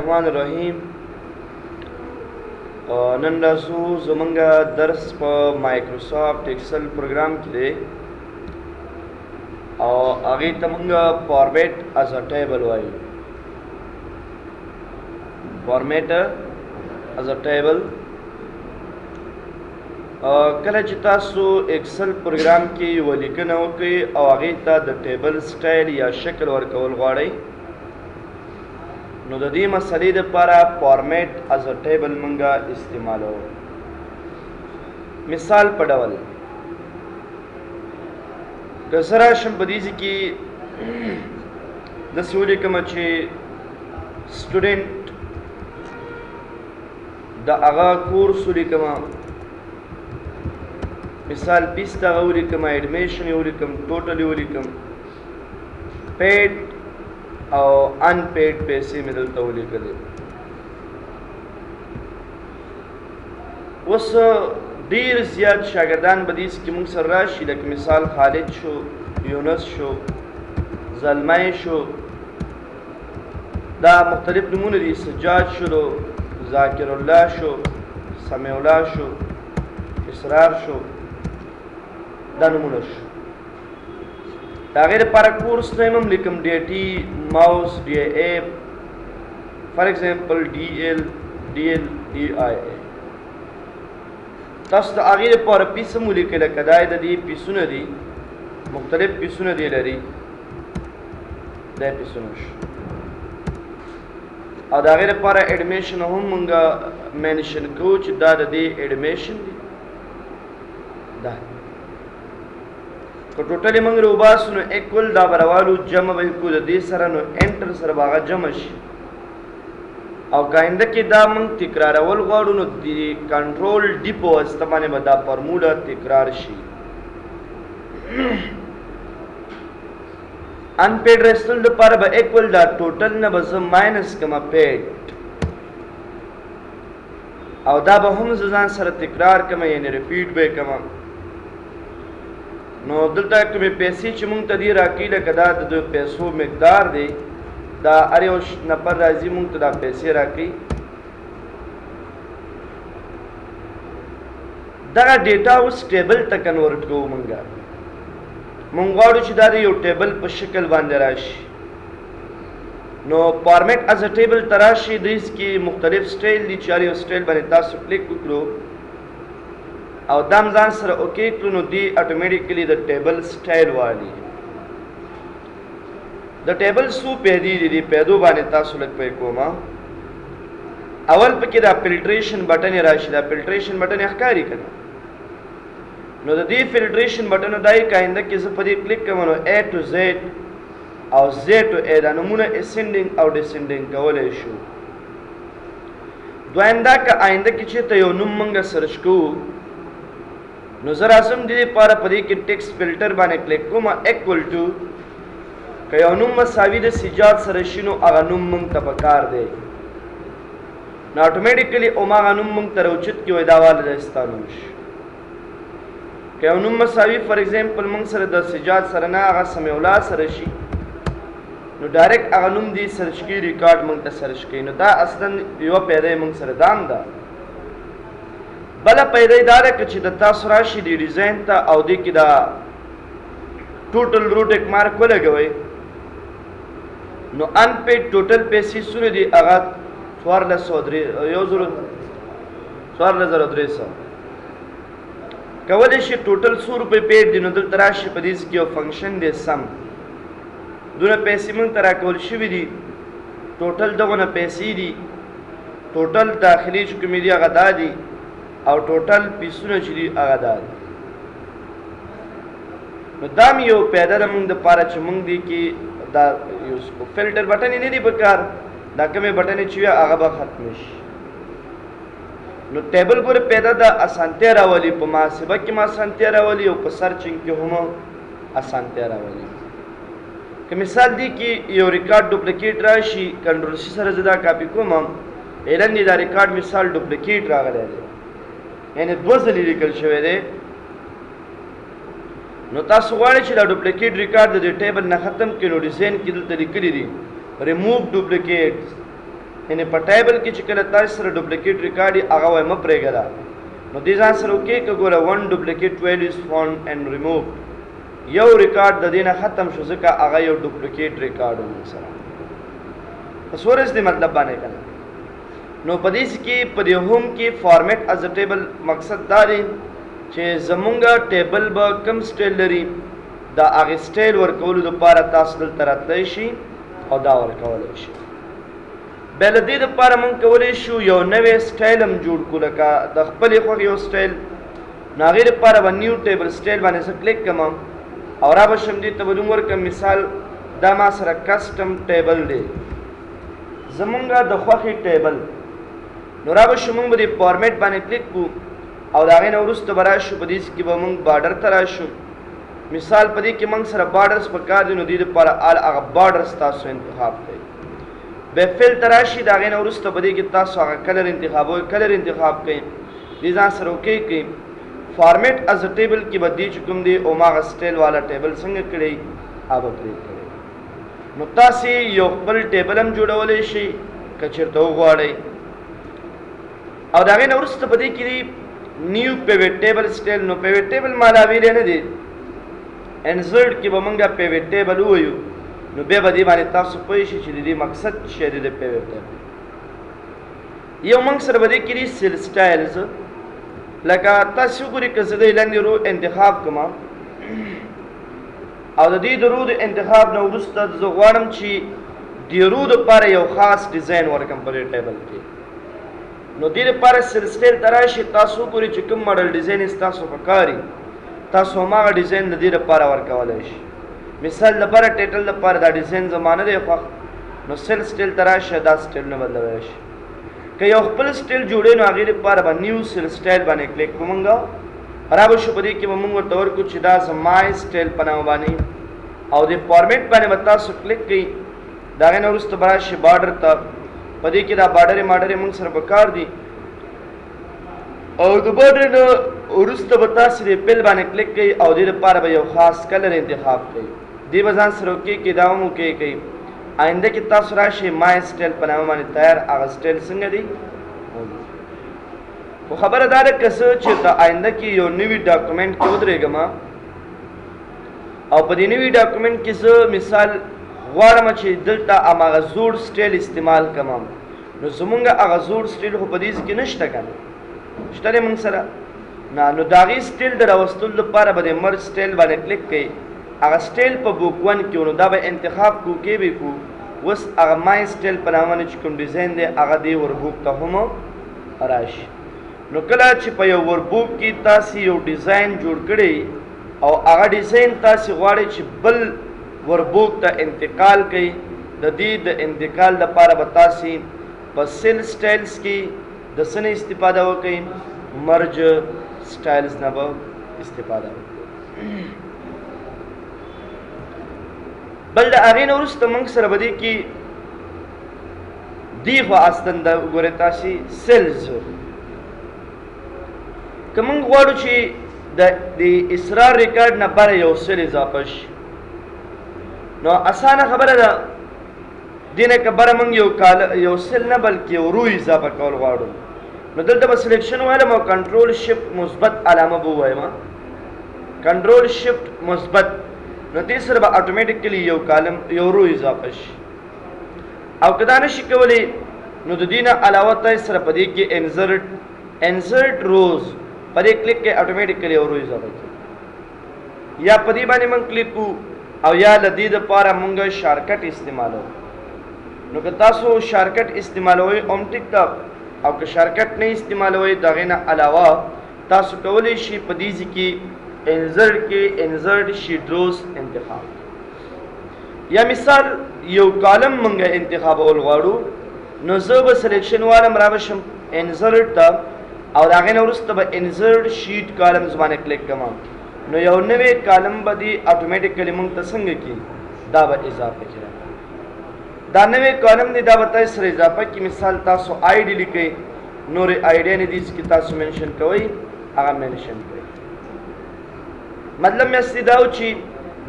الرحمن الرحیم. نن راسو زمونږه درس په مایکروسافټ ایکسل پروګرام کې دی او هغې ته مونږه فارمیټ از ا ټیبل وایو. فارمیټ از ا ټیبل کله چې تاسو ایکسل پروګرام کې یوه لیکنه وکړئ او هغې ته د ټیبل سټایل یا شکل ورکول غواړئ نو د دې مسلې دپاره فارمیټ از ا ټیبل مونږه استعمالوو. مثال په ډول که زه راشم په دې ځای کې داسې ولیکمه چې سټوډنټ د هغه کورس ولیکمه، مثال 20 دغه ولیکم، ایډمیشن یې ولیکم، ټوټل یې ولیکم، پیډ او ان پیډ پیسې مې دلته ولیکلې. اوس ډېر زیات شاګردان به دې کې موږ سره راشي، لکه مثال خالد شو، یونس شو، زلمی شو، دا مختلف نمونه دي. سجاد شو، ذاکر الله شو، سمیع الله شو، اسرار شو، دا نمونه شو. د هغې دپاره کورس نیم هم لیکم، ډي ټي، ماوس، ډي اے، فار ایگزامپل ډي ایل، ډي ایل، ډي آی اے. تاسو د هغې دپاره پیس هم ولیکئ، لکه دا د دې پیسونه دي، مختلف پیسونه دې لري، دا پیسونه شو. او د هغې دپاره ایډمیشن هم مونږه مینشن کوو چې دا د دې ایډمیشن دی. دا که ټوټل یې مونږ راوباسو نو ایکول دا به راوالو، جمع به یې کړو د دې سره، نو انټر سره به هغه جمع شي. او که آینده کې دا مونږ تکرارول غواړو نو د کنټرول ډي په واسطه باندې به دا فارموله تکرار شي. ان پیډ رسټل لپاره به ایکول دا ټوټل نه به زه ماینس کړمه پیډ، او دا به هم زه ځان سره تکرار کړمه، یعنې ریپیټ به یې کړمه. نو دلته کومې پیسې چې مونږ ته دي راکوي، لکه دا د پیسو مقدار دی، دا هر یو نفر راځي مونږ ته دا پیسې راکوي. دغه ډیټا اوس ټیبل ته کنورټ کوو. مونږ غواړو چې دا د یو ټیبل په شکل باندې راشي. نو فارمیټ از ا ټیبل ته راشي، دې کې مختلف سټایل دي چې هر یو سټایل باندې تاسو کلیک وکړو او دا هم ځان سره اوکې کړو نو دی اټومیټیکلی د ټیبل سټایل والی. د ټیبل څو پیدې دي، دې پیدو باندې تاسو لږ پوه کوم. اول پکې دا فلټریشن بټن راشي، دا فلټریشن بټن ښکاري که نه؟ نو د دې فلټریشن بټن دای کاینده کې زه په دې کلیک کوم نو A to Z او Z to A دا نمونه اسینډینګ او ډسینډینګ کولی شو. دویم دا که آینده کې چېرته یو نوم مونږه سرچ کوو نو زه راځم دې دپاره په دې کې ټیکسټ فلټر باندې کلیک کوم، ایکول ټو که یو نوم مساوي د سجاد سره شي نو هغه نوم مونږ ته پکار دی. نو اټومیټیکلی هماغه نوم مونږ ته راوچت کړي وایي دا واله د ستا نوم شي. که یو نوم مساوي فار ایگزامپل مونږ سره د سجاد سره نه، هغه سمیع الله سره شي نو ډایرکټ هغه نوم دې سرچ کړي، ریکارډ مونږ ته سرچ کوي. نو دا اصلا یوه پیدا یې مونږ سره دام ده. بله پیدا یې دا ده که چې د تاسو راشي دې ډیزاین ته او دې کې دا ټوټل رو ټیک مارک ولګوئ نو ان پیډ ټوټل پیسې څونه دي، هغه 14,300 کولی شي. ټوټل 100 روپۍ پیډ دي نو دلته راشي په دې کې یو فنکشن دی سم، دونه پیسې مونږ ته راکول شوي دي، ټوټل دغونه پیسې دي، ټوټل داخلي چې کومې دي هغه دا دي او ټوټل پیسونه چې دي هغه دا دي. نو دا مې یو پیدا ده مونږ دپاره چې مونږ دې کې دا یوز کړو. فلټر بټن یې نه دي پکار، دا کومې بټنې چې وي هغه به ختم شي. نو ټیبل ګوره پیدا ده، اسانتیا راولي، په محاسبه کې هم اسانتیا راولي او په سرچنګ کې هم اسانتیا راولي. که مثال دی کې یو ریکارډ ډوپلیکیټ راشي، کنټرول سی سره زه دا کاپي کوم، اعلان دی دا ریکارډ مثال ډوپلیکیټ راغلی دی، یعنې 2 ځلې لیکل شوی دی. نو تاسو غواړئ چې دا ډوپلیکیټ ریکارډ د دې ټیبل نه ختم کړئ نو ډیزاین کې دلته لیکلي دي ریموو ډوپلیکیټس یعنی په ټیبل کې چې کله تاسو سره ډوپلیکیټ ریکارډ یې هغه وایي مه پرېږده نو دې ځان سره وکړئ که ګوره ون ډوپلیکیټ ویل از فاوند اینډ ریموو یو ریکارډ د دې نه ختم شو ځکه هغه یو ډوپلیکیټ ریکارډ و موږ سره بس ورس دې مطلب باندې که نه نو په دې کې په دې هم کې فارمیټ از ا ټیبل مقصد دا دی چې زمونږ ټیبل به کم سټایل لري دا هغې سټایل ورکولو دپاره تاسو دلته راتلی شي او دا ورکولی شي بیا له دې دپاره موږ کولی شو یو نوی سټایل هم جوړ کړو لکه د خپلې خوښې یو سټایل نو هغې دپاره به نیو ټیبل سټایل باندې زه کلیک کړم او را به شم دې ته به نوم ورکړم مثال دا ما سره کسټم ټیبل دی زمونږ د خوښې ټیبل نو را به شو موږ به دې فارمیټ باندې کلیک کړو او د هغې نه وروسته به راشو په دې کې به موږ بارډر ته راشو مثال په دې کې موږ سره بارډرز پکار دي نو دې دپاره هغه بارډرز تاسو انتخاب کړئ بیا فیل ته راشي د هغې نه وروسته په دې کې تاسو هغه کلر انتخابوئ کلر انتخاب کړئ دې ځان سره اوکې کړئ فارمیټ از ا ټیبل کې به دې چې کوم دی هماغه سټایل والا ټیبل څنګه کړئ هغه به پرې کړئ نو تاسې یو خپل ټیبل هم جوړولی شئ که چېرته وغواړئ او د هغې نه وروسته په دې کې دی نیو پیوټ ټیبل سټایل نو پیوټ ټیبل ما لا ویلی نه دی انسرټ کې به موږ پیوټ ټیبل ووایو نو بیا به دې باندې تاسو پوه شئ چې د دې مقصد څه دی د پیوټ ټیبل یو موږ سره به دې کې دي سیل سټایلز لکه تاسو وګورئ که زه د لاندې رو انتخاب کړم او د دې د رو د انتخاب نه وروسته زه غواړم چې د رو دپاره یو خاص ډیزاین ورکړم په دې ټیبل کې نو دې دپاره سیل سټایل ته راشئ تاسو وګورئ چې کوم ماډل ډیزاین یې ستاسو په کار وي تاسو هماغه ډیزاین د دې دپاره ورکولی شئ مثال دپاره ټایټل دپاره دا ډیزاین زما نه دی خوښ نو سیل سټایل ته راشئ دا سټایل نه بدلولی شئ که یو خپل سټایل جوړوئ نو هغې دپاره به نیو سیل سټایل باندې کلیک کړو موږ را به شو په دې کې به موږ ورته ورکړو چې دا زما سټایل په نامه باندې او د فارمیټ باندې به تاسو کلیک کړئ د هغې نه وروسته به راشئ بارډر ته په دې کې دا بارډرې ماډرې موږ سره په کار دي او د بارډر نه وروسته به تاسې د پیل باندې کلیک کوئ او دې دپاره به یو خاص کلر انتخاب کوئ دې به ځان سره وکې کې دا هم وکې کوئ آینده کې تاسو راشئ ما سټایل په نامه باندې تیار هغه سټایل څنګه دی خو خبره دا ده که زه چېرته آینده کې یو نوي ډاکومنټ کې ودرېږم او په دې نوي ډاکومنټ کې زه مثال غواړم چې دلته هماغه زوړ سټایل استعمال کړم نو زمونږ هغه زوړ سټایل خو په دې کې نشته که نه شته دی موږ سره نه نو د هغې سټایل د راوستلو لپاره به د مرج سټایل باندې کلیک کوئ هغه سټایل په بوک ون کې نو دا به انتخاب کړو کې به کړو اوس هغه مای سټایل په نامه باندې چې کوم ډیزاین دی هغه دې وربوک ته هم راشي نو کله چې په یو وربوک کې تاسې یو ډیزاین جوړ کړئ او هغه ډیزاین تاسې غواړئ چې بل وربوک ته انتقال کړئ د دې د انتقال لپاره به تاسې په سیل سټایلز کې د څه نه استفاده وکړئ مرج سټایلز نه به استفاده وکړئ بل د هغې نه وروسته موږ سره به دې کې دې خوا اصلاً د وګورئ تاسې سیلز که موږ غواړو چې د اسرار ریکارډ نه بره یو سیل اضافه شي نو اسانه خبره ده دې نه که بره موږ یو سیل نه بلکې یو رو اضافه کول غواړو نو دلته به سلیکشن وویلم او کنټرول شفټ مثبت علامه به ووایم کنټرول شفټ مثبت نو دې سره به اټومیټیکلی یو کالم یو رو اضافه شي او که دا نشي کولی نو د دې نه علاوه تاسې سره په دې کې انسرټ روز په دې کلیک کې اټومیټیکلی یو رو اضافه کړي یا په دې باندې موږ کلیک کړو او یا له دې دپاره موږ شارکټ استعمالوو نو که تاسو شارکټ استعمالوئ هم ټیک ده او که شارکټ نه استعمالوئ د هغې نه علاوه تاسو کولی شئ په دې ځای کې انسرټ کې انسرټ شیټ روز انتخاب یا مثال یو کالم موږ انتخابول غواړو نو زه به سلیکشن والم را به شم انسرټ ته او د هغې نه وروسته به انسرټ شیټ کالمز باندې کلیک کوم نو یو نوی کالم به دې اټومیټیکلی موږ ته څنګه کړي دا به اضافه کړي دا نوی کالم دی دا به تاسې سره اضافه کړي مثال تاسو آی ډي لیکئ نورې آیډیانې دي چې تاسو منشن کوئ هغه منشن کړئ مطلب مې اصلي دا و چې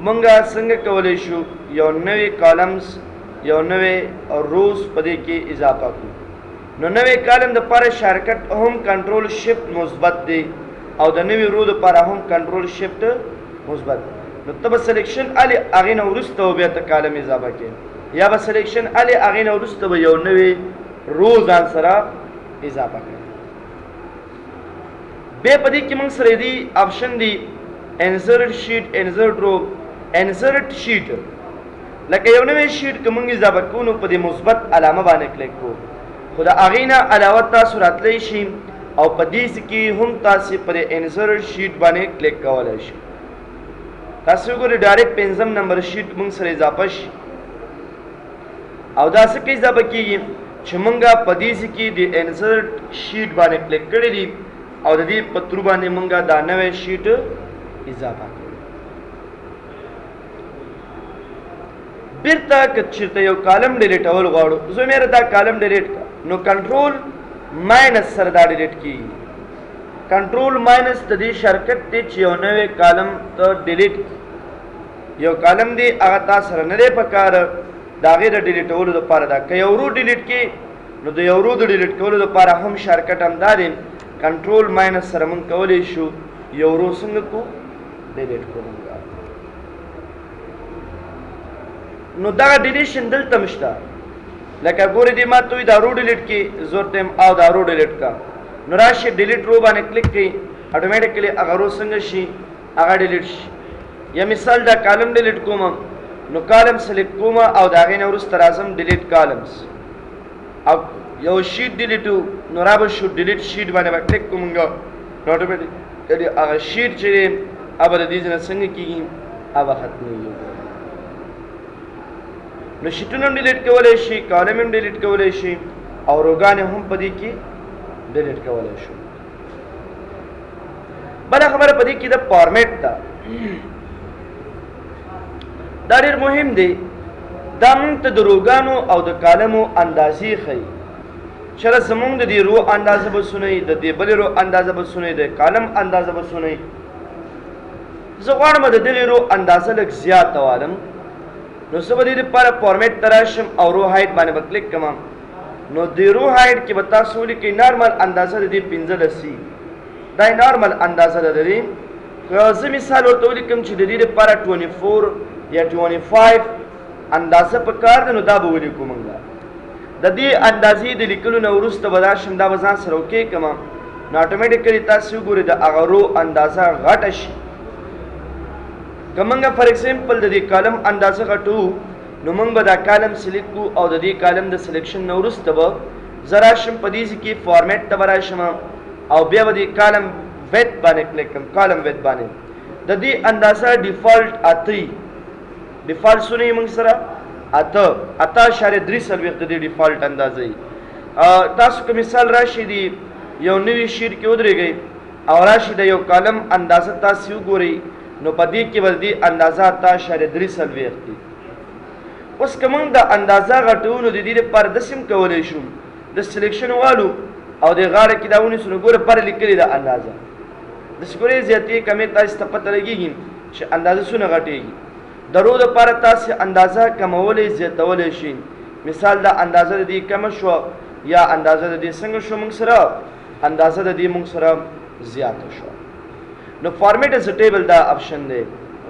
موږ څنګه کولی شو یو نوی کالمز یو نوې روز په دې کې اضافه کړو. نو نوې کالم دپاره شارکټ هم کنټرول شفت مثبت دی او د نوې رو دپاره هم کنټرول شفت مثبت. نو ته به سلیکشن الې هغې نه وروسته به بیا ته کالم اضافه کړې یا به سلیکشن الې هغې نه وروسته به یو نوې رو ځان سره اضافه کړې. بیا په دې کې موږ سره دي آپشن دي انسرټ شیټ انسرټ رو. انسرټ شیټ لکه یو نوې شیټ که موږ اضافه کوو نو په دې مثبت علامه باندې کلیک کوو، خو د هغې نه علاوه تاسو راتلی شي او په دې کې هم تاسې په دې انسرټ شیټ باندې کلیک کولی شئ. تاسو وګورئ ډایرکټ 5 نمبر شیټ موږ سره اضافه شي او دا څه کې اضافه کېږي چې موږ په دې کې د انسرټ شیټ باندې کلیک کړی دي او د دې په ترو باندې موږ دا نوې شیټ اضافه کړو. بیرته که چېرته یو کالم ډیلیټول غواړو، زه مېره دا کالم ډیلیټ کړه نو کنټرول ماینس سره دا ډیلیټ کېږي. کنټرول ماینس د دې شرکت دی چې یو نوې کالم ته ډیلیټ یو کالم دی هغه تا سره نه دی پکار د هغې د ډیلیټولو دپاره ده. که یو رو ډیلیټ کړي نو د یو رو د ډیلیټ کولو دپاره هم شرکت همدا دی، کنټرول ماینس سره موږ کولی شو یو رو څنګه کو ډیلیټ کړو. نو دغه ډیلیشن دلته هم شته، لکه ګورې دې ما ته وایي دا رو ډیلیټ کړي، زه ورته یم او دا رو ډیلیټ کړه. نو راشي ډیلیټ رو باندې کلیک کړئ، اټومیټیکلی هغه رو څنګه شي هغه ډیلیټ شي. یا مثال دا کالم ډیلیټ کوم نو کالم سلیکټ کوم او د هغې نه وروسته راځم ډیلیټ کالمز او یو شیټ ډیلیټو نو را به شو ډیلیټ شیټ باندې به کلیک کوم نو اټومیټیکلی هغه شیټ چې دی هغه د دې ځای نه څنګه کېږي هغه ختمېږي. نو شیټونه هم ډیلیټ کولی شي، کالم هم ډیلیټ کولی شي او روګانې هم په دې کې ډیلیټ کولی شو. بله خبره په دې کې د فارمیټ ده، دا ډېر مهم دی. دا موږ ته د روګانو او د کالمو اندازې ښیي. چېرې زموږ د دې رو اندازه به څونه د دې بلې رو اندازه به څونه د کالم اندازه به څونه. زه غواړم د دې رو اندازه لږ زیاته والم نو زه به دې دپاره فارمیټ ته راشم او رو هایټ باندې به کلیک کوم. نو د رو هایټ کې به تاسو ولیکئ نارمل اندازه د دې 15 دا یې نارمل اندازه ده د دې. که زه مثال ورته ولیکم چې د دې دپاره 24 یا 25 اندازه پکار ده نو دا به ولیکو موږ. د دې اندازې د لیکلو نه وروسته به دا شم دا به ځان سره اوکې کړم نو اټومیټیکلی تاسو وګورئ د هغه رو اندازه غټه شي. که موږ فار ایگزامپل د دې کالم اندازه غټو نو موږ به دا کالم سلیکټ کړو او د دې کالم د سلیکشن نه وروسته به زه راشم په دې کې فارمیټ ته به راشم او بیا به دې کالم ویت باندې کلیک کړم. کالم ویت باندې د دې اندازه ډیفالټ اته ډیفالټ څونه یې موږ سره 8.3 د دې ډیفالټ اندازه یې. تاسو که مثال راشي د یو نوي شیټ کې ودرېږئ او راشي د یو کالم اندازه تاسو وګورئ نو په دې کې به د دې اندازه 8.3 دی. اوس که موږ د اندازه غټو نو د دې لپاره داسې هم کولی شو د سلیکشن والو او د غاړه کې دا ونیسو نو ګوره پر لیکلې ده اندازه داسې ګورې زیاتې کمې تاسو ته پته لګېږي چې اندازه څونه غټېږي. د رو دپاره تاسې اندازه کمولی زیاتولی شي. مثال دا اندازه د دې کمه شوه یا اندازه د دې څنګه شو موږ سره اندازه د دې موږ سره زیاته شوه. نو فارمیټ از ټیبل دا آپشن دی،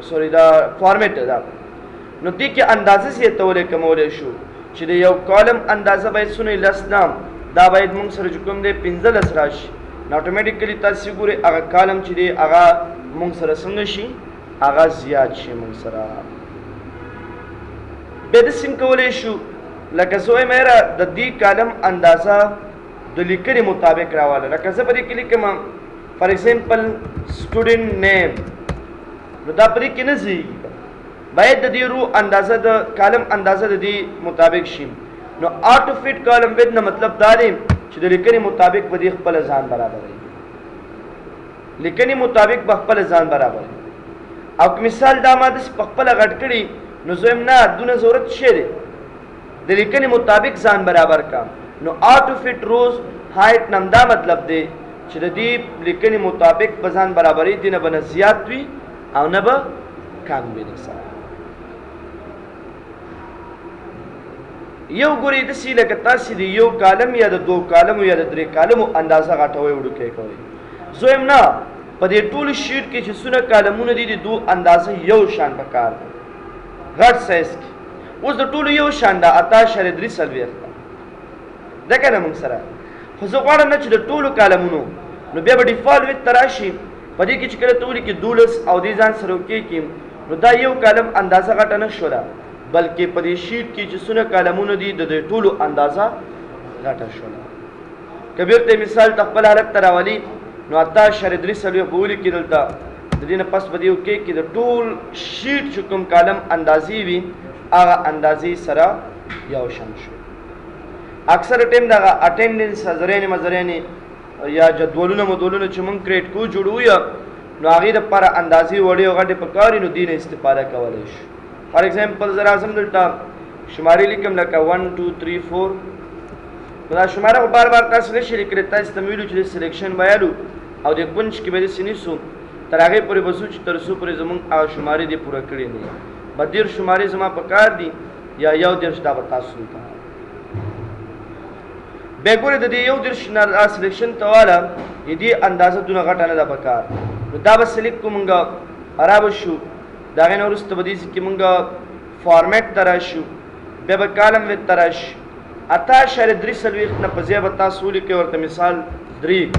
سوري دا فارمیټ ده. نو دې کې اندازه زیاتولی کمولی شو چې د یو کالم اندازه باید څونه 10 نام دا باید موږ سره چې کوم دی 15 راشي نو اټومیټیکلی تاسو ګورئ هغه کالم چې دی هغه موږ سره څنګه شي هغه زیات شي موږ سره. بیا داسې هم کولی شو لکه زه وایم یاره د دې کالم اندازه د لیکنې مطابق راواله. لکه زه په دې کې لیکم فار ایگزامپل سټوډنټ نیم نو دا په دې کې نه ځایږي، باید د دې رو اندازه د کالم اندازه د دې مطابق شي. نو آټو فټ کالم وید نه مطلب دا دی چې د لیکنې مطابق به دې خپله ځان برابروي، لیکنې مطابق به خپله ځان برابروي. او مثال دا ما داسې په خپله غټ کړي نو زه یم نه دونه ضرورت شی دی د لیکنې مطابق ځان برابر کا. نو آټو فټ روز هایټ نم دا مطلب دی چې د دې لیکنې مطابق به ځان برابري دي، نه به نه زیات وي او نه به کم وي. سره یو ګورې داسې لکه تاسې د یو کالم یا د 2 کالمو یا د 3 کالمو اندازه غټوئ وړوکی کوئ. زه وایم نه، په دې ټول شیټ کې چې څونه کالمونه دي د 2 اندازه یو شان پکار دی غټ سایز کې. اوس د ټولو یو شان ده 18.3 ده که نه موږ سره. خو زه غواړم نه چې د ټولو کالمونو نو بیا به ډیفالټ ویت ته راشي په دې کې چې کله ته ولیکې 12 او دې ځان سره اوکې کړي نو دا یو کالم اندازه غټه نه شوله، بلکې په دې شیټ کې چې څونه کالمونه دي د دې ټولو اندازه غټه شوله. که بیرته مثال ته خپل حالت ته راولي نو 18.3 به ولیکي دلته، د دې نه پس به دې اوکې کړي د ټول شیټ چې کوم کالم اندازې وي هغه اندازې سره یو شان شو. اکثر ټیم دغه اټینډنس زرینې مزرینې یا جدولونه مدولونه چې موږ کریټ کو جوړو یا نو هغې دپاره اندازې وړې او غټې پکار نو دې نه استفاده کولی شو. فار ایگزامپل زه راځم دلته شمارې لیکم لکه 1 2 3 4 نو دا شماره خو بار بار تاسو نشئ لیکلی، تاسو ته مې ویلو چې د سلیکشن ویلو او د کونج کې به داسې نیسو تر هغې پورې به ځو چې تر څو پورې زموږ هغه شمارې دې پوره کړې نه وي. به 10 شمارې زما پکار دي یا 11 دا به تاسو ته بیا ګورې د دې 11 نه سلیکشن ته واله د دې اندازه دونه غټه نه ده پکار نو دا به سلیکټ کړو مونږ خرابه شو. د هغې نه وروسته به دې کې مونږ فارمیټ ته راشو، بیا به کالم ویت ته راشو. 18.3 نه په ځای به تاسو ولیکئ ورته مثال 3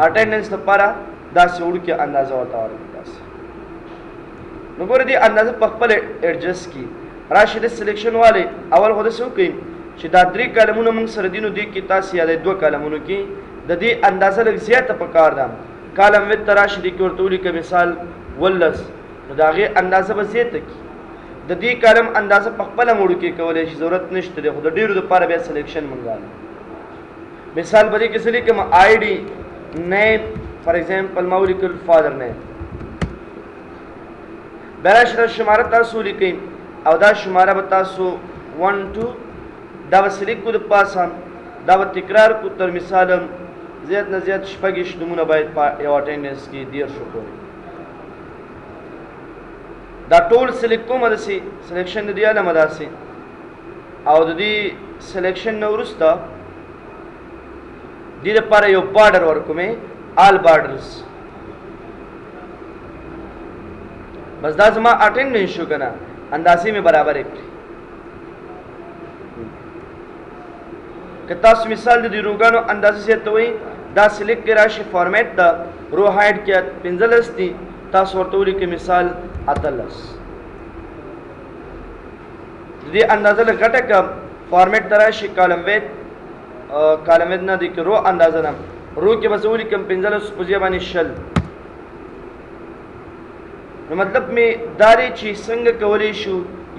اټینډنس لپاره داسې وړوکې اندازه ورته ورکړئ داسې. نو ګورې دې اندازه په خپل ایډجسټ کړي. راشي د سلیکشن والی اول خو داسې وکړئ چې دا 3 کالمونه موږ سره دي نو دې کې تاسې یا د 2 کالمونو کې د دې اندازه لږ زیاته پکار ده. کالم ویت ته راشي دې کې ورته ولیکئ مثال 12 نو د هغې اندازه به زیاته کړي. د دې کالم اندازه په خپله مړو کې کولی شي، ضرورت نشته دی، خو د ډېرو دپاره بیا سلیکشن منګاله. مثال په دې کې څه لیکم آی ډي نیم فار ایگزامپل ما ولیکل فادر نیم. بیا راشي دا شماره تاسو ولیکئ او دا شماره به تاسو 1 2 دا به سلیکټ کړو د پاسه، دا به تکرار کړو تر مثال زیات نه زیات 6 نومونه باید په یو اټینډنس کې 13 پورې. دا ټول سلیکټ کوم داسې سلیکشن د دې علمه داسې او د دې سلیکشن نه وروسته دې دپاره یو بارډر ورکومې آل بارډرز. بس دا زما اټینډنس شو که نه اندازې مې برابرې کړې. که تاسو مثال د دې روګانو اندازې زیاتوئ دا سلیکټ کې راشي فارمیټ ته رو هایډ کې 15 دي تاسو ورته ولیکئ مثال 18. د دې اندازه لږ غټه که فارمیټ ته راشي کالم ویت نه دی که رو اندازه ده رو کې به زه ولیکم 15 په ځای باندې 20. نو مطلب مې دا دی چې څنګه کولی شو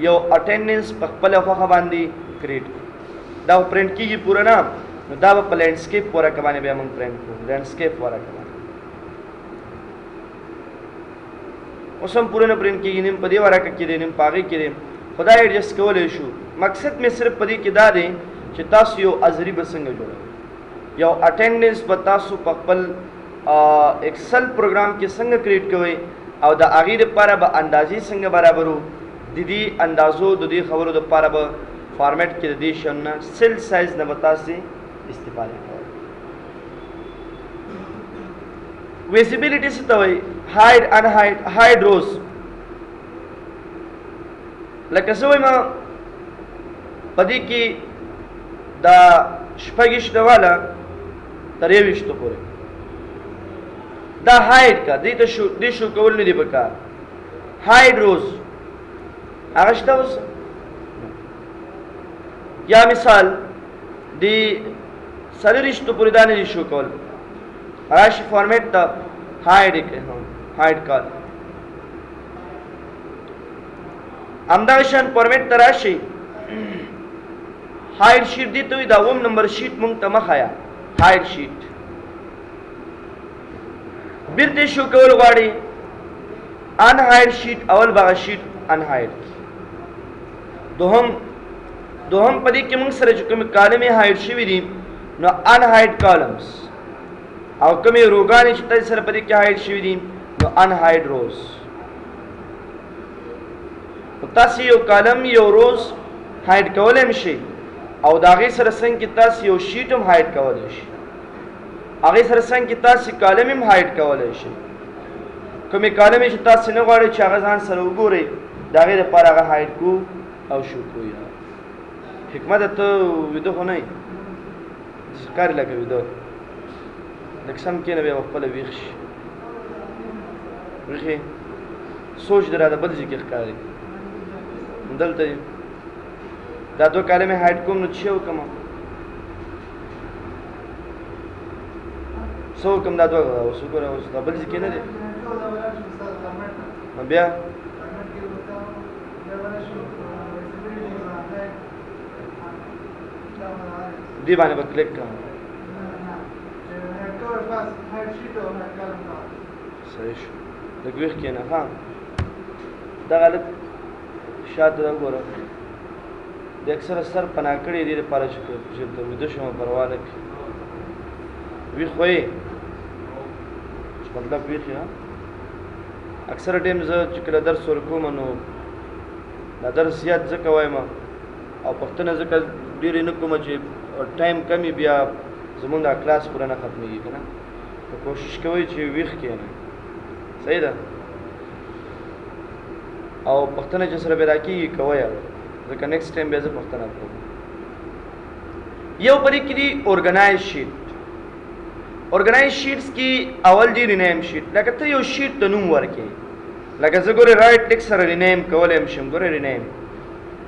یو اټینډنس په خپله خوښه باندې کریټ کړو. دا پرنټ کېږي پوره نه نو دا به په لینډسکیپ ورکه باندې بیا موږ پرنټ کړو، لینډسکیپ ورکه باندې اوس هم پوره نه پرنټ کېږي، نیم په دې ورکه کې دی نیم په هغې کې دی، خو دا ایډجسټ کولی شو. مقصد مې صرف په دې کې دا دی چې تاسو یو ازري به څنګه جوړوئ، یو اټینډنس به تاسو په خپل ایکسل پروګرام کې څنګه کریټ کوئ او د هغې دپاره به اندازې څنګه برابرو. د دې اندازو د دې خبرو دپاره به فارمیټ کې د دې شیانو نه سیل سایز نه به تاسې استفاده کوئ. ویزیبیلیټي څه ته وایي؟ هایډ ان هایډ هایډ روز. لکه څه وایم په دې کې دا 6 والا تر 21 پورې دا هایډ کا دې شو کول نه دي پکار. هایډ روز هغه شته اوس یا مثال دی 40 پورې دا نه دي شو کول راشي فارمیټ ته هایډ کال همدغه شان فارمیټ ته راشي هایډ شیټ دی ته وي دا 1 نمبر شیټ مونږ ته مخ آیا هایډ شیټ بیرته شو کول غواړي ان هایډ شیټ اول باغ شیټ ان هایډ دوهم په دې کې موږ سره چې کومې کالمې هایډ شوي دي نو ان هایډ کالمز او کومې روګانې چې تاسې سره په دې کې هایډ شوي دي نو ان هایډ روز. تاسې یو کالم یو روز هایډ کولی هم شي او د هغې سره څنګ کې تاسو یو شیټ هم هایډ کولی شي هغې سره څنګ کې تاسو کالم هم هایډ کولی شي کومې کالمې چې تاسو نه غواړئ چې هغه ځان سره وګورئ د هغې دپاره هغه هایډ کو او شو کو حکمت ته ویده خو نه یې ښکاري لکه ویده لږ سم کښېنه بیا به خپله ویښ شي ویښې سوچ دې راته بل ځای کې ښکاري دلته یې دا دوه کالمې هایډ کوم نو څه وکړم څه وکړم دا دوه اوس وګوره اوس دا بل ځای کې نه دی نو بیا دې باندې به کلیک کړم صحیح شو لږ ویښ کښېنه ها دغه لږ شاته وګوره د اکثره سر پناه کړی دې دپاره چې ویده شم پروا نه کړي ویښ خو یې مطلب ویښ یې اکثره ټایم زه چې کله درس ورکوم نو دا درس زیات ځکه وایم او پوښتنه ځکه ډېرې نه کومه چې ټایم کم بیا زمونږ دا کلاس پوره نه ختمېږي که نه نو کوشش کوئ چې ویښ کښېنئ صحیح ده او پوښتنه چې سره پیدا کېږي کوئ ځکه نیکسټ ټایم بیا زه پوښتنه کوم یو په دې کې دي ارګنایز شیټ ارګنایز شیټس کې اول دی رینیم شیټ لکه ته یو شیټ ته نوم ورکړې لکه زه ګورې رایټ کلیک سره رینیم کولی هم شم ګورې رینیم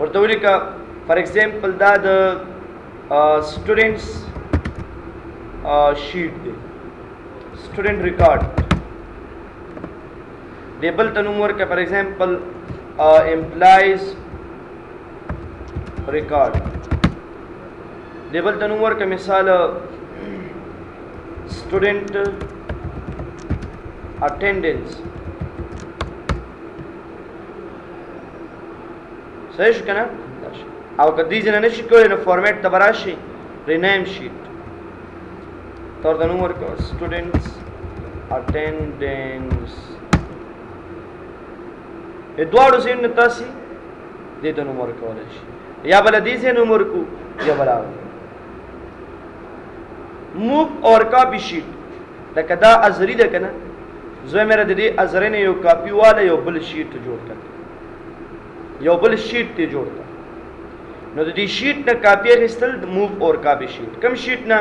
ورته ولیکه فار ایگزامپل دا د سټوډنټس شیټ دی سټوډنټ ریکارډ دی بل ته نوم ورکړه فار ایگزامپل امپلایز ریکارډ دی بل ته نوم ورکړه مثال student attendance صحیح شو که نه او که دې ځینه نشي کولی نو فارمیټ ته به راشي رینیم شیټ ته ورته نوم ورکوه students attendance دواړو ځایونو نه تاسې دې ته نوم ورکولی شي یا بله دې ځای نوم ورکو یا بله موو اور کاپی شیټ لکه دا ازري ده که نه زه مېره د دې ازرۍ نه یو کاپي واله یو بل شیټ جوړ کړه یو بل شیټ ته جوړ کړه نو د دې شیټ نه کاپي اخیستل موو اور کاپی شیټ کوم شیټ نه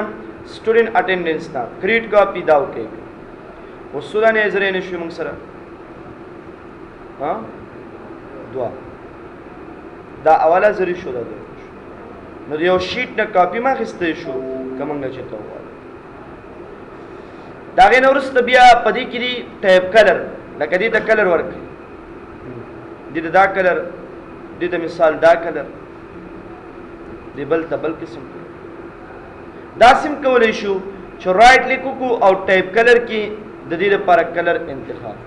سټوډنټ اټینډنس نه کریټ کاپي دا وکړئ اوس څو دانې ازرۍ نه شوي موږ سره دوه دا اوله ازري شو دا دوه نو د یو شیټ نه کاپي ما اخیستی شو که موږ چې ته وغواړو د هغې نه وروسته بیا په دې کې دي ټایپ کلر لکه دې ته کلر ورکړي دې ته دا کلر دې ته مثال دا کلر دې بل ته بل قسم داسې هم کولی شو چې رایټ لیک وکړو او ټایپ کلر کې د دې لپاره کلر انتخاب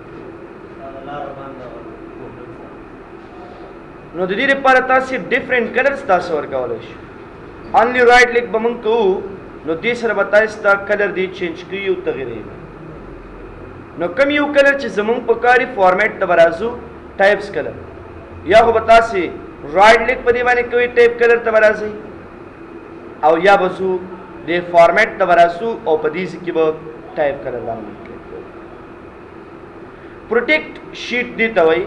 نو د دې لپاره تاسې ډفرنٹ کلرز تاسو ورکولی شو انلی رایټ لیک به موږ کوو نو دې سره به تاسې دا کلر دې چینج کړي او تغیروي نو کوم یو کلر چې زمونږ په کاري فارمیټ ته به راځو ټایپس کلر یا خو به تاسې رایټ لیک په دې باندې کوئ ټایپ کلر ته به راځئ او یا به ځو دې فارمیټ ته به راسو او په دې کې به ټایپ کلر باندې کلیک کوو پروټیکټ شیټ دې ته وایي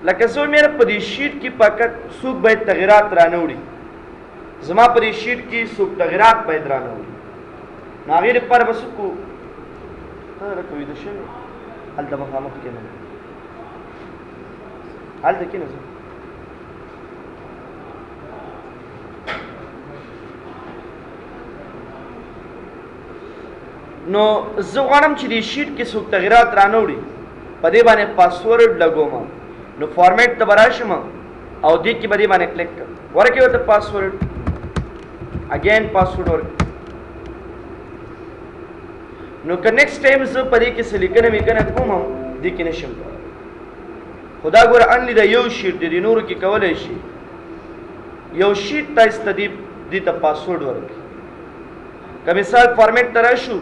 لکه زه مېره په دې شیټ کې فقط څوک باید تغیرات رانه وړي زما په دې شیټ کې څوک تغیرات باید رانه وړي نو هغې دپاره به څه کوو ته لکه ویده شوې هلته مخامخ کښېنه هلته کښېنه زه نو زه غواړم چې دې شیټ کې څوک تغیرات رانه وړي په دې باندې پاسورډ لګوم نو فارمیټ ته به راشم او دې کې به دې باندې کلیک کړم ورکړې ورته پاسورډ اگین پاسورډ ورکړه نو که نیکسټ ټایم زه په دې کې څه لیکنه ویکنه کوم هم دې کې نشم کولی خو دا ګوره انلی دا یو شیټ دی د نورو کې کولی شي یو شیټ تاسې ته دې ته پاسورډ ورکړي که مثال فارمیټ ته راشو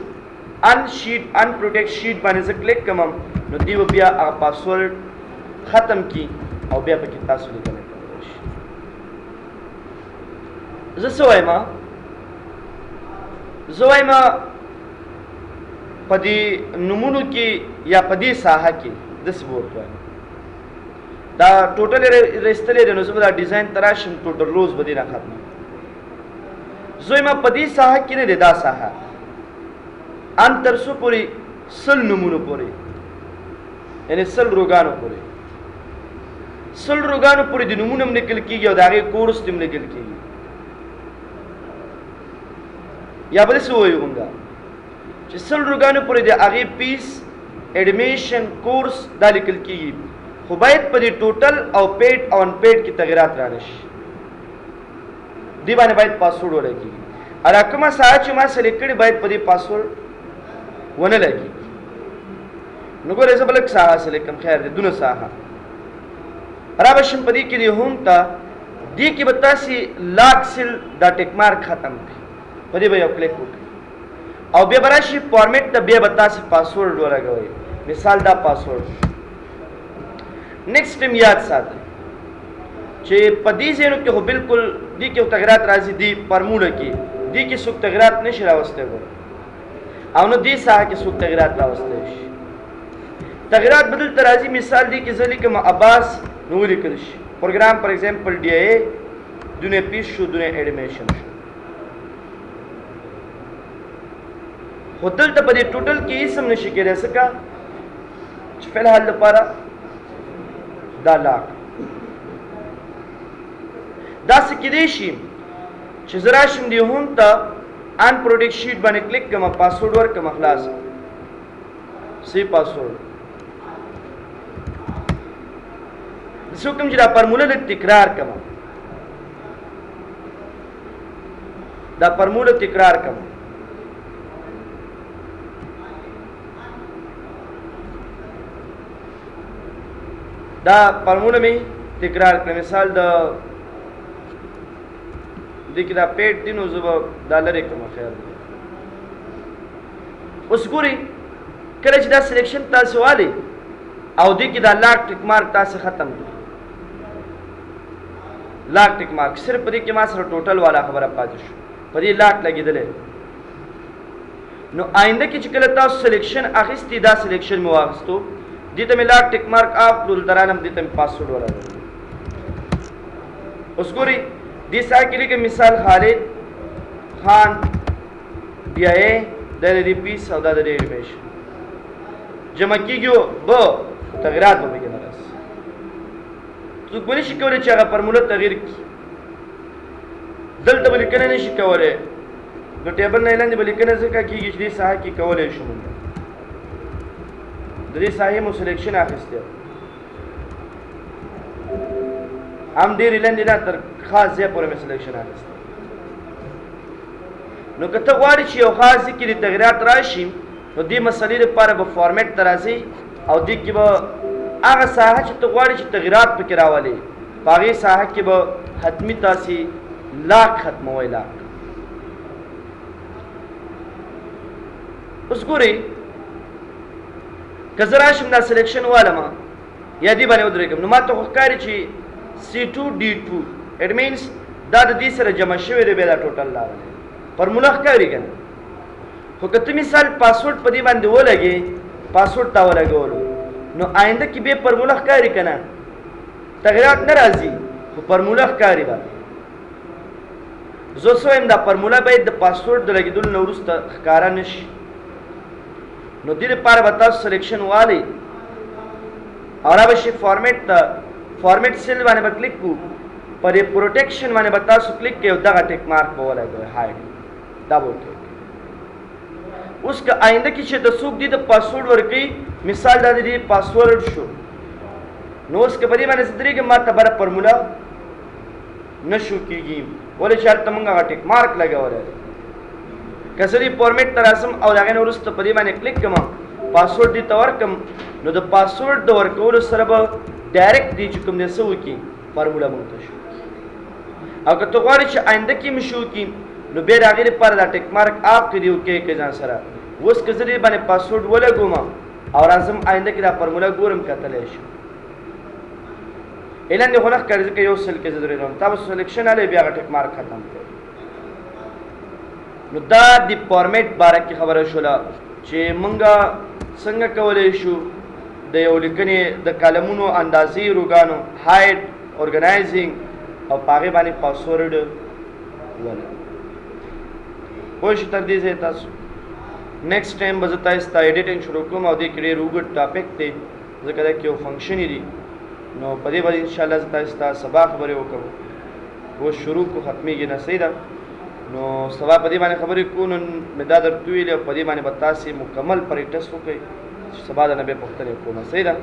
ان شیټ ان پروټیکټ شیټ باندې زه کلیک کوم نو دې به بیا هغه پاسورډ ختم کی او بیا پکې تاسو لیکنه کولی شي زه څه وایم په دې نومونو کې یا په دې ساحه کې داسې به ورته وایم دا ټوټل رایستلی دی نو زه به دا ډیزاین ته راشم ټوټل روز به دې نه ختمه زه وایم په دې ساحه کې نه دی دا ساحه ان تر څو پورې 100 نومونو پورې یعنې 100 روګانو پورې 100 روګانو پورې د نومونه هم لیکل کېږي او د هغې کورس هم لیکل کېږي یا به داسې ووایو مونږ چې 100 روګانو پورې د هغې پیس ایډمیشن کورس دا لیکل کېږي خو باید په دې ټوټل او پیډ او ان پیډ کې تغیرات رانه شي دې باندې باید پاسورډ ولګېږي او دا کومه ساحه چې ما سلیکټ کړې باید په دې پاسورډ ونه لګېږي نو ګورئ زه به لږ ساحه سلیکټ کړم خیر دی دونه ساحه را به شم په دې کې د هوم ته دې کې به تاسې لاک سیل دا ټیک مارک ختم کړي په دې به یو کلیک وکړئ او بیا به راشي فارمیټ ته بیا به تاسې پاسورډ ولګوئ مثال دا پاسورډ نیکسټ ټایم یاد ساتئ چې په دې ځایونو کې خو بلکل دې کې تغیرات راځي دې فارموله کې دې کې څوک تغیرات نشي راوستی او نو دې ساحه کې څوک تغیرات راوستی شي تغیرات به دلته راځي مثال دې کې زه لیکم عباس نو ولیکل شي پروګرام فار ایگزامپل ډي ای دونه پیس شو دونه ایډمیشن شو خو دلته په دې ټوټل کې هېڅ هم نشي کېدی ځکه چې فلحال لپاره دا لاک داسې کېدی شي چې زه راشم دې هوم ته ان پروډکټ شیټ باندې کلیک کړم پاسورډ ورکړم خلاص سی پاسورډ داسې وکړم چې دا فارموله لږ تکرار کړم دا فارموله تکرار کړم دا فارموله مې تکرار کړم مثال د دې کې دا پیډ دی نو زه به دا لرې کړم خیر دی اوس ګورئ کله چې دا سلیکشن تاسې والئ او دې کې دا لاک ټیک مارک تاسې ختم کړي لاک ټیک مارک صرف په دې کې ما سره ټوټل والا خبره پاتې شو په دې لاک لګېدلی نو آینده کې چې کله تاسو سلیکشن اخیستي دا سلیکشن مې واخیستو دې ته مې لاک ټیک مارک اف کړو دلته رانم دې ته مې پاسورډ ولګوم اوس ګورئ دې ساحه کې لیکم مثال خالد خان ډي ای دا د دې پیس او دا د دې ایډمیشن جمع کېږي به تغیرات به پکې نه راسي څوک به نشي کولی چې هغه فارموله تغیر کړي دلته به لیکنه نشي کولی نو ټیبل نه لاندې به لیکنه ځکه کېږي چې دې ساحه کې کولی شو مونږ د دې ساحې مو سلیکشن اخیستی هم ډېرې لاندې نه تر خاص ځای پورې مې سلیکشن اخیستی نو که ته غواړې چې یو خاص ځای کې د تغیرات راشي نو دې مسلې لپاره به فارمیټ ته راځئ او دې کې به هغه ساحه چې ته غواړې چې تغیرات پکې راولې په هغې ساحه کې به حتمي تاسې لاک ختموئ لاک اوس ګورئ که زه راشم دا سلیکشن والم یا دې باندې ودرېږم نو ما ته خو ښکاري چې C2D2 اټ مینس دا د دې سره جمع شوی دی بیا دا ټوټل راغلی فارموله ښکاري که نه خو که ته مثال پاسورډ په دې باندې ولګې پاسورډ تا ولګولو نو آینده کې بیا فارموله ښکاري که نه تغیرات نه راځي خو فارموله ښکاري به زه څه وایم دا فارموله باید د پاسورډ د لګېدلو نه وروسته ښکاره نه شي نو دې لپاره به تاسو سلیکشن والئ او را به شي فارمیټ ته فارمیټ سیل باندې به کلیک کړو پر دې پروټیکشن باندې به تاسو کلیک کړئ او دغه ټیک مارک به ولګوئ هایډ دا به وکړئ اوس که آینده کې چې د څوک دې د پاسورډ ورکوي مثال دا د دې پاسورډ شو نو اوس که په دې باندې زه درېږم ما ته بره فارموله نه شو کېږي ولې چې هلته مونږ هغه ټیک مارک لګولی دی که زه دې فارمیټ ته راځم او د هغې نه وروسته په دې باندې کلیک کړم پاسورډ دې ته ورکړم نو د پاسورډ د ورکولو سره به ډایرکټ دې چې کوم دی څه وکړي فارموله مونږ ته شو او که ته غواړې چې آینده کې مې شو کړي نو بیا د هغې لپاره دا ټیک مارک اف کړي وکړئ که ځان سره اوس که زه دې باندې پاسورډ ولګوم او راځم آینده کې دا فارموله ګورم کتلی شم لاندې خو نه ښکاري ځکه یو سل کې زه درېږم تا به سلیکشن هلی بیا هغه ټیک مارک ختم کړئ نو دا د فارمیټ باره کې خبره شوله چې مونږه څنګه کولی شو د یو لیکنې د کالمونو اندازې روګانو هایټ ارګنایزینګ او په هغې باندې پاسورډ ولرو. پوه شو تر دې ځایه تاسو. نیکسټ ټایم به زه تاسو ته ایډیټینګ شروع کوم او دې کې ډېر اوږد ټاپک دی ځکه دا کې یو فنکشنې دي نو په دې باندې انشاءالله زه تاسو ته سبا خبرې وکړم. اوس شروع کو ختمېږي نه صحیح ده نو سبا په دې باندې خبرې کوو نو مې دا درته ویلې او په دې باندې به تاسې مکمل پرېکټس وکړئ چې سبا د نه بیا پوښتنې کوم صحیح ده.